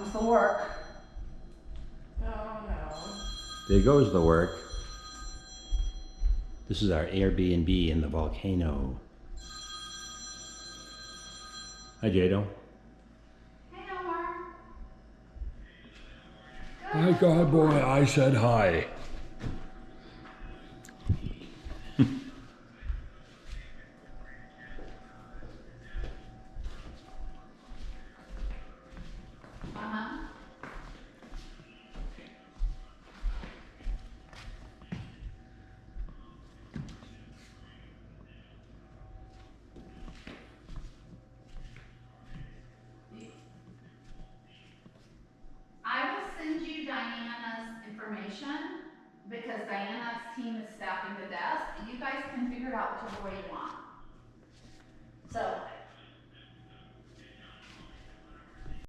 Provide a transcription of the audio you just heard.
How's the work? Oh no. There goes the work. This is our Airbnb in the volcano. Hi, Jado. Hey, Omar. My God, boy, I said hi. Uh-huh. I will send you Diana's information because Diana